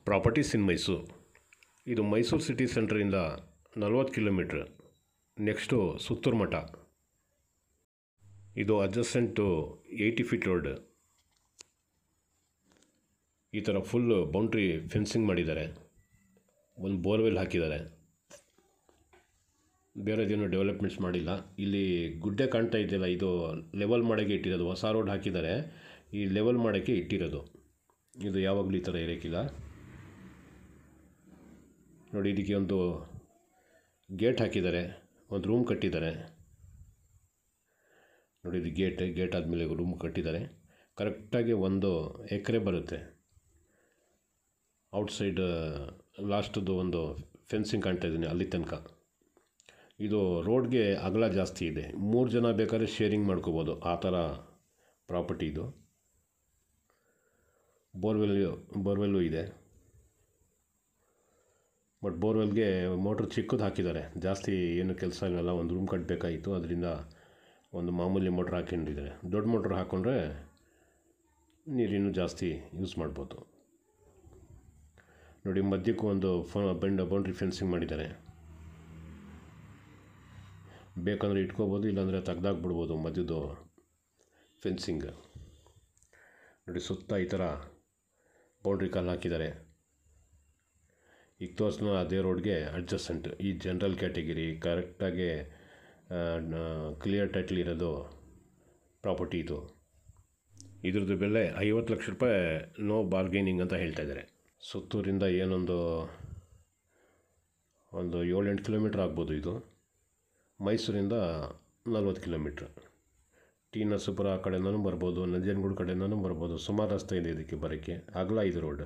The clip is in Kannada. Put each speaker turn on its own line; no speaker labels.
Properties in Mysuru. ಇದು ಮೈಸೂರು ಸಿಟಿ ಸೆಂಟ್ರಿಂದ 40 ಕಿಲೋಮೀಟ್ರ್. ನೆಕ್ಸ್ಟು ಸುತ್ತೂರು ಮಠ. ಇದು ಅಡ್ಜಸೆಂಟು 80 ಫೀಟ್ ರೋಡ್. ಈ ಥರ ಫುಲ್ ಬೌಂಡ್ರಿ ಫೆನ್ಸಿಂಗ್ ಮಾಡಿದ್ದಾರೆ. ಒಂದು ಬೋರ್ವೆಲ್ ಹಾಕಿದ್ದಾರೆ. ಬೇರೆದೇನು ಡೆವಲಪ್ಮೆಂಟ್ಸ್ ಮಾಡಿಲ್ಲ. ಇಲ್ಲಿ ಗುಡ್ಡೆ ಕಾಣ್ತಾ ಇದೆಯಲ್ಲ, ಇದು ಲೆವೆಲ್ ಮಾಡೋಕ್ಕೆ ಇಟ್ಟಿರೋದು. ಹೊಸ ರೋಡ್ ಹಾಕಿದ್ದಾರೆ, ಈ ಲೆವೆಲ್ ಮಾಡೋಕ್ಕೆ ಇಟ್ಟಿರೋದು. ಇದು ಯಾವಾಗಲೂ ಈ ಥರ ಇರೋಕ್ಕಿಲ್ಲ ನೋಡಿ. ಇದಕ್ಕೆ ಒಂದು ಗೇಟ್ ಹಾಕಿದ್ದಾರೆ, ಒಂದು ರೂಮ್ ಕಟ್ಟಿದ್ದಾರೆ ನೋಡಿ. ಇದು ಗೇಟ್ ಆದಮೇಲೆ ರೂಮ್ ಕಟ್ಟಿದ್ದಾರೆ. ಕರೆಕ್ಟಾಗಿ 1 ಎಕರೆ ಬರುತ್ತೆ. ಔಟ್ಸೈಡ್ ಲಾಸ್ಟದ್ದು ಒಂದು ಫೆನ್ಸಿಂಗ್ ಕಾಣ್ತಾ ಇದ್ದೀನಿ ಅಲ್ಲಿ ತನಕ. ಇದು ರೋಡ್ಗೆ ಅಗಲ ಜಾಸ್ತಿ ಇದೆ. 3 ಜನ ಬೇಕಾದ್ರೆ ಶೇರಿಂಗ್ ಮಾಡ್ಕೋಬೋದು, ಆ ಥರ ಪ್ರಾಪರ್ಟಿ ಇದು. ಬೋರ್ವೆಲ್ಲು ಇದೆ. ಬಟ್ ಬೋರ್ವೆಲ್ಗೆ ಮೋಟ್ರ್ ಚಿಕ್ಕದು ಹಾಕಿದ್ದಾರೆ, ಜಾಸ್ತಿ ಏನು ಕೆಲಸ ಇಲ್ಲಲ್ಲ. ಒಂದು ರೂಮ್ ಕಟ್ಟಬೇಕಾಯಿತು, ಅದರಿಂದ ಒಂದು ಮಾಮೂಲಿ ಮೋಟ್ರ್ ಹಾಕೊಂಡಿದ್ದಾರೆ. ದೊಡ್ಡ ಮೋಟ್ರ್ ಹಾಕ್ಕೊಂಡ್ರೆ ನೀರಿನ್ನೂ ಜಾಸ್ತಿ ಯೂಸ್ ಮಾಡ್ಬೋದು ನೋಡಿ. ಮಧ್ಯಕ್ಕೂ ಒಂದು ಬೌಂಡ್ರಿ ಫೆನ್ಸಿಂಗ್ ಮಾಡಿದ್ದಾರೆ. ಬೇಕಂದರೆ ಇಟ್ಕೋಬೋದು, ಇಲ್ಲಾಂದರೆ ತೆಗ್ದಾಕ್ಬಿಡ್ಬೋದು ಮಧ್ಯದ್ದು ಫೆನ್ಸಿಂಗ್ ನೋಡಿ. ಸುತ್ತ ಈ ಥರ ಬೌಂಡ್ರಿ ಕಲ್ಲು ಹಾಕಿದ್ದಾರೆ. ಈಗ ತೋರಿಸ್ನ ಅದೇ ರೋಡ್ಗೆ ಅಡ್ಜಸೆಂಟ್. ಈ ಜನರಲ್ ಕ್ಯಾಟಗಿರಿ ಕರೆಕ್ಟಾಗಿ ಕ್ಲಿಯರ್ ಟೈಟ್ಲ್ ಇರೋದು ಪ್ರಾಪರ್ಟಿ ಇದು. ಇದ್ರದ್ದು ಬೆಲೆ 50 ಲಕ್ಷ ರೂಪಾಯಿ, ನೋ ಬಾರ್ಗೇನಿಂಗ್ ಅಂತ ಹೇಳ್ತಾ ಇದ್ದಾರೆ. ಸುತ್ತೂರಿಂದ ಏನೊಂದು 7-8 ಕಿಲೋಮೀಟ್ರ್ ಆಗ್ಬೋದು. ಇದು ಮೈಸೂರಿಂದ 40 ಕಿಲೋಮೀಟ್ರ್. ಟಿ ನರಸೀಪುರ ಆ ಕಡೆಯಿಂದನೂ ಬರ್ಬೋದು, ನಂಜನಗೂಡು ಕಡೆಯಿಂದನೂ ಬರ್ಬೋದು. ಸುಮಾರು ರಸ್ತೆ ಇದೆ ಇದಕ್ಕೆ ಬರೋಕ್ಕೆ. ಅಗಲ ಇದು ರೋಡ್.